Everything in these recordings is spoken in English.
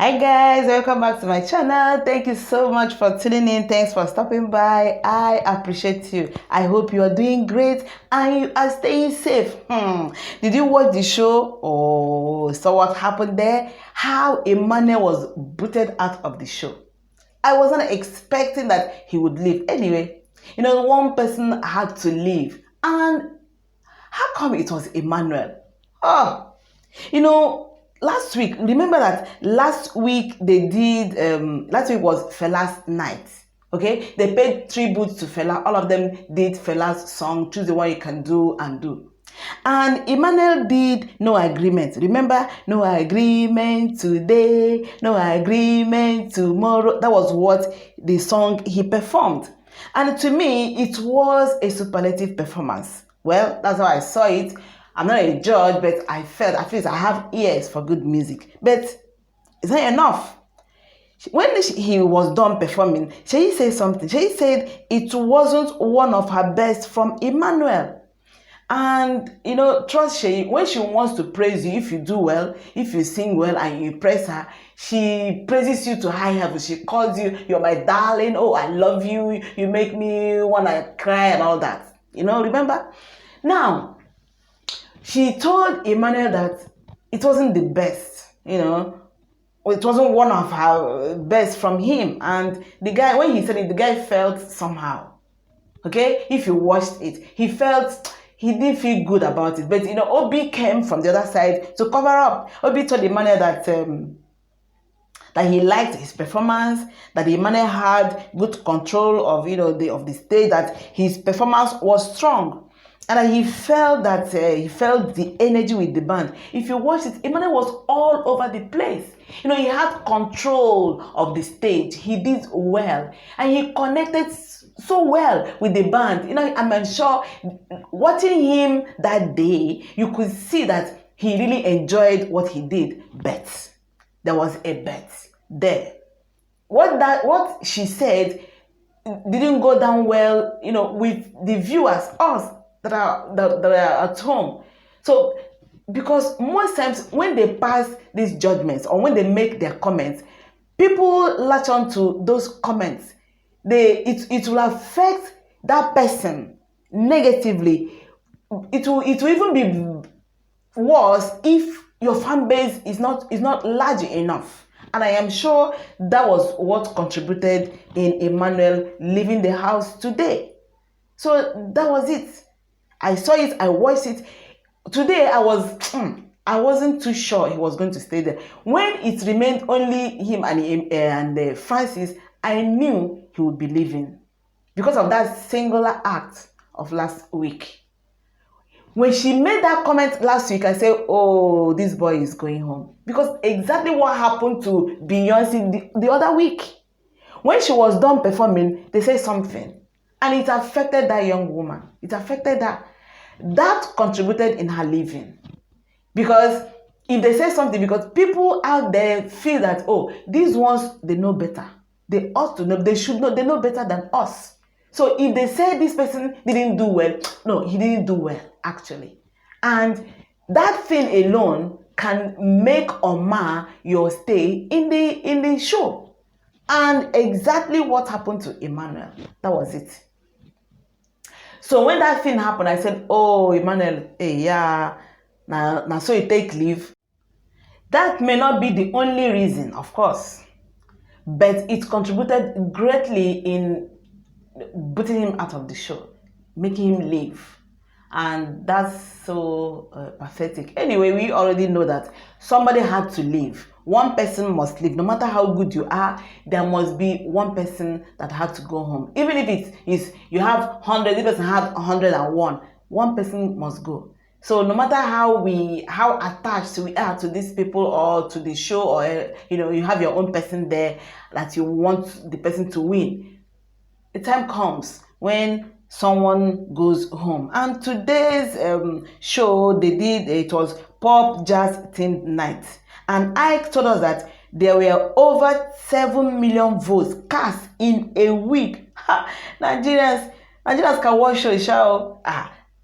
Hi guys, welcome back to my channel. Thank you so much for tuning in. Thanks for stopping by. I appreciate you. I hope you are doing great and you are staying safe. Did you watch the show? Oh, saw what happened there? How Emmanuel was booted out of the show. I wasn't expecting that he would leave. Anyway, one person had to leave. And how come it was Emmanuel? Oh, last week, remember that last week they did, last week was Fela's night, okay? They paid tribute to Fela. All of them did Fela's song, Choose the One You Can Do and Do. And Emmanuel did No Agreement. Remember, no agreement today, no agreement tomorrow. That was what the song he performed. And to me, it was a superlative performance. Well, that's how I saw it. I'm not a judge, but I felt at least I have ears for good music. But it's not enough. When he was done performing, Shay said something. Shay said it wasn't one of her best from Emmanuel. And, trust Shay, when she wants to praise you, if you do well, if you sing well and you praise her, she praises you to high heaven. She calls you, you're my darling, oh, I love you, you make me want to cry and all that. Remember? Now, she told Emmanuel that it wasn't the best, it wasn't one of her best from him. And the guy, when he said it, the guy felt somehow, okay? If you watched it, he didn't feel good about it. But, Obi came from the other side to cover up. Obi told Emmanuel that he liked his performance, that Emmanuel had good control of, the stage, that his performance was strong. And that he felt the energy with the band. If you watch it, Emmanuel was all over the place. He had control of the stage. He did well. And he connected so well with the band. I'm sure watching him that day, you could see that he really enjoyed what he did. But there was a bet there. What she said didn't go down well, with the viewers, us, that are at home. So, because most times when they pass these judgments or when they make their comments, people latch on to those comments. It will affect that person negatively. It will even be worse if your fan base is not large enough. And I am sure that was what contributed in Emmanuel leaving the house today. So that was it. I saw it, I watched it. Today I wasn't too sure he was going to stay there. When it remained only him and Francis, I knew he would be leaving because of that singular act of last week. When she made that comment last week, I said, oh, this boy is going home. Because exactly what happened to Beyonce the other week. When she was done performing, they said something. And it affected that young woman. It affected her. That contributed in her leaving. Because if they say something, because people out there feel that, oh, these ones, they know better. They ought to know, they should know, they know better than us. So if they say this person didn't do well, no, he didn't do well, actually. And that thing alone can make or mar your stay in the show. And exactly what happened to Emmanuel, that was it. So when that thing happened, I said, oh, Emmanuel, hey, yeah, now so you take leave. That may not be the only reason, of course, but it contributed greatly in putting him out of the show, making him leave. And that's so pathetic. Anyway, we already know that somebody had to leave. One person must leave. No matter how good you are, there must be one person that had to go home. Even if it is you have 100, the person had 101, one person must go. So no matter how attached we are to these people or to the show, or you have your own person there that you want the person to win, the time comes when someone goes home. And today's show, it was pop jazz themed night. And Ike told us that there were over 7 million votes cast in a week. Nigerians can watch the show.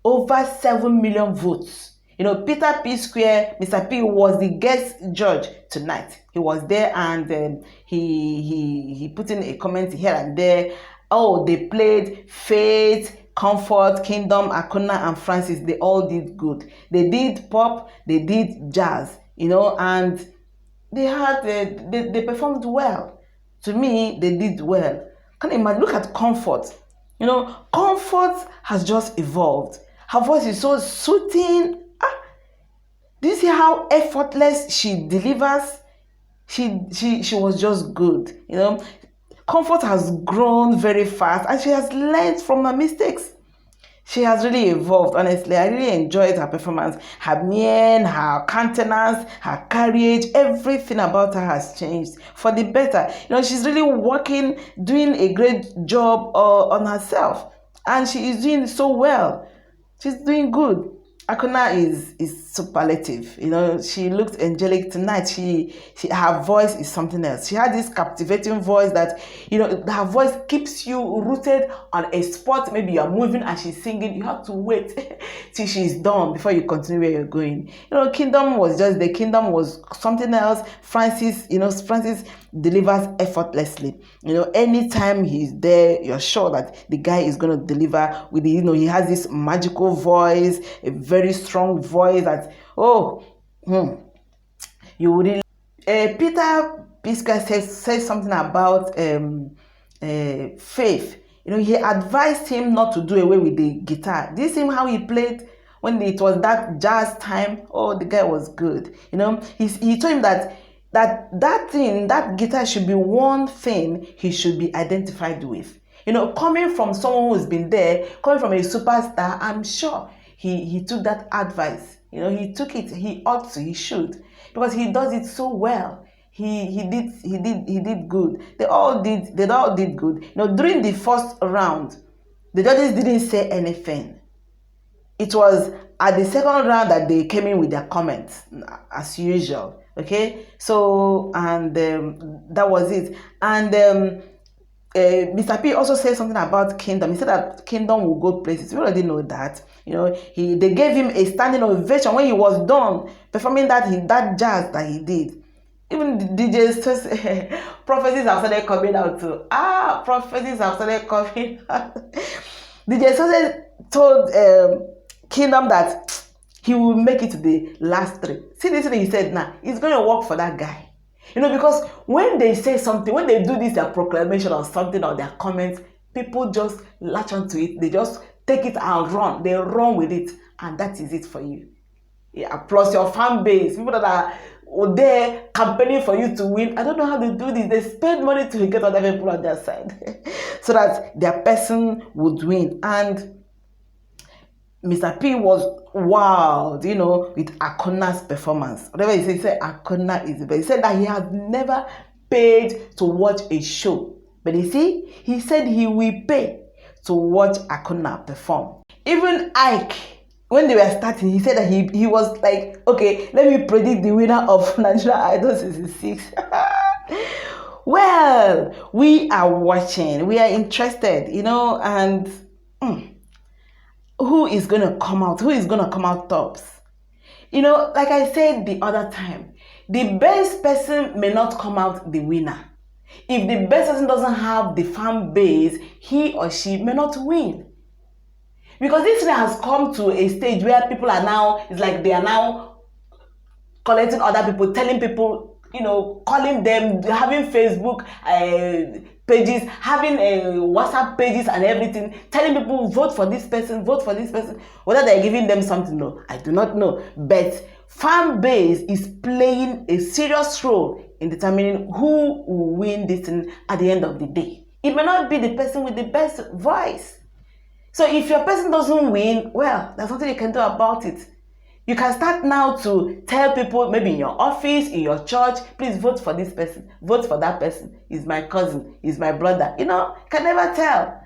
Over 7 million votes You know, Peter P. Square, Mr. P was the guest judge tonight. He was there, and he put in a comment here and there. Oh, they played Faith, Comfort, Kingdom, Akuna, and Francis. They all did good. They did pop, they did jazz, you know, and they had they performed well. To me, they did well. Can you imagine? Look at Comfort. You know, Comfort has just evolved. Her voice is so soothing. Do you see how effortless she delivers? She was just good. You know, Comfort has grown very fast, and she has learned from her mistakes. She has really evolved, honestly. I really enjoyed her performance. Her mien, her countenance, her courage, everything about her has changed for the better. You know, she's really working, doing a great job on herself. And she is doing so well. She's doing good. Akuna is superlative. You know, she looked angelic tonight. She her voice is something else. She had this captivating voice that, you know, her voice keeps you rooted on a spot. Maybe you're moving and she's singing. You have to wait till she's done before you continue where you're going. You know, Kingdom was just the Kingdom was something else. Francis, you know, Francis delivers effortlessly. You know, anytime he's there, you're sure that the guy is going to deliver with the, you know, he has this magical voice, a very strong voice that, you wouldn't. Peter Psquare says something about Faith. You know, he advised him not to do away with the guitar. Did you see how he played when it was that jazz time? Oh, the guy was good. You know, he told him that guitar should be one thing he should be identified with. You know, coming from someone who's been there, coming from a superstar, I'm sure he took that advice. You know, he took it. He ought to. He should, because he does it so well. He did good. They all did good. You know, during the first round, the judges didn't say anything. It was at the second round that they came in with their comments, as usual. Okay, so and that was it. And Mr. P also said something about Kingdom. He said that Kingdom will go places. We already know that. You know, they gave him a standing ovation when he was done performing that jazz that he did. Even the DJs, prophecies have started coming out too. Prophecies have started coming out. DJ Sose told Kingdom that he will make it to the last three. See this thing he said now. It's going to work for that guy. You know, because when they say something, when they do this, their proclamation or something or their comments, people just latch onto it. They just take it and run. They run with it. And that is it for you. Yeah, plus your fan base, people that are there campaigning for you to win. I don't know how they do this. They spend money to get other people on their side so that their person would win. And Mr. P was wowed, you know, with Akuna's performance. Whatever he said Akuna is the best. He said that he has never paid to watch a show. But you see, he said he will pay to watch Akuna perform. Even Ike, when they were starting, he said that he was like, okay, let me predict the winner of Nigerian Idol season 6. Well, we are watching. We are interested, you know, and who is going to come out? Who is going to come out tops? You know, like I said the other time, the best person may not come out the winner. If the best person doesn't have the fan base, he or she may not win. Because this thing has come to a stage where people are now, it's like they are now collecting other people, telling people, you know, calling them, having Facebook pages, having WhatsApp pages and everything, telling people vote for this person, vote for this person. Whether they're giving them something, no, I do not know. But fan base is playing a serious role in determining who will win this thing at the end of the day. It may not be the person with the best voice. So if your person doesn't win, well, there's nothing you can do about it. You can start now to tell people, maybe in your office, in your church, please vote for this person, vote for that person. He's my cousin, he's my brother. You know, can never tell.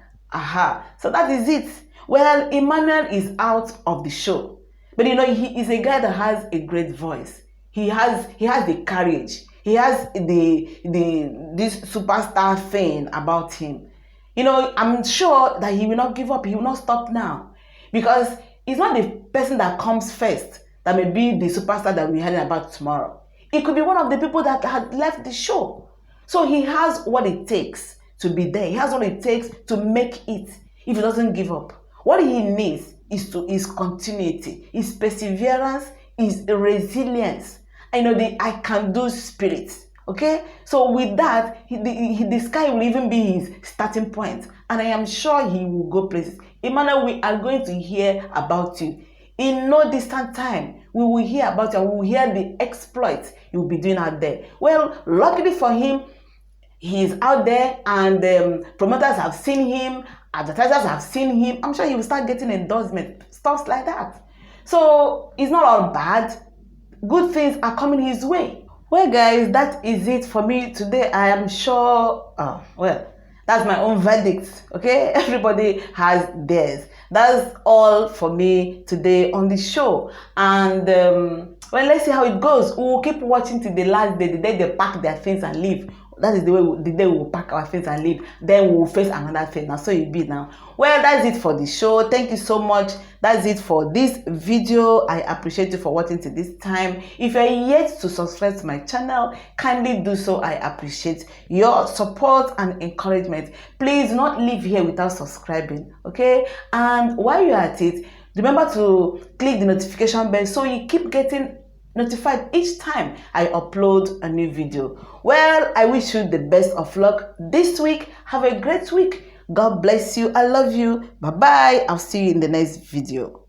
So that is it. Well, Emmanuel is out of the show. But you know, he is a guy that has a great voice. He has the courage. He has this superstar thing about him. You know, I'm sure that he will not give up. He will not stop now. Because it's not the person that comes first that may be the superstar that we're hearing about tomorrow. It could be one of the people that had left the show. So he has what it takes to be there. He has what it takes to make it if he doesn't give up. What he needs is continuity, is perseverance, is resilience. I know the I can do spirit. Okay, so with that, the sky will even be his starting point, and I am sure he will go places. Emmanuel, we are going to hear about you in no distant time. We will hear about you, and we will hear the exploits you will be doing out there. Well, luckily for him, he is out there, and promoters have seen him, advertisers have seen him. I'm sure he will start getting endorsement, stuff like that. So it's not all bad. Good things are coming his way. Well, guys, that is it for me today. I am sure, that's my own verdict, okay? Everybody has theirs. That's all for me today on the show. And, well, let's see how it goes. We'll keep watching till the last day, the day they pack their things and leave. That is the day we'll pack our things and leave. Then we'll face another thing. Now, so it be now. Well, that's it for the show. Thank you so much. That's it for this video. I appreciate you for watching till this time. If you're yet to subscribe to my channel, kindly do so. I appreciate your support and encouragement. Please do not leave here without subscribing, okay? And while you're at it, remember to click the notification bell so you keep getting notified each time I upload a new video. Well, I wish you the best of luck this week. Have a great week. God bless you. I love you. Bye bye. I'll see you in the next video.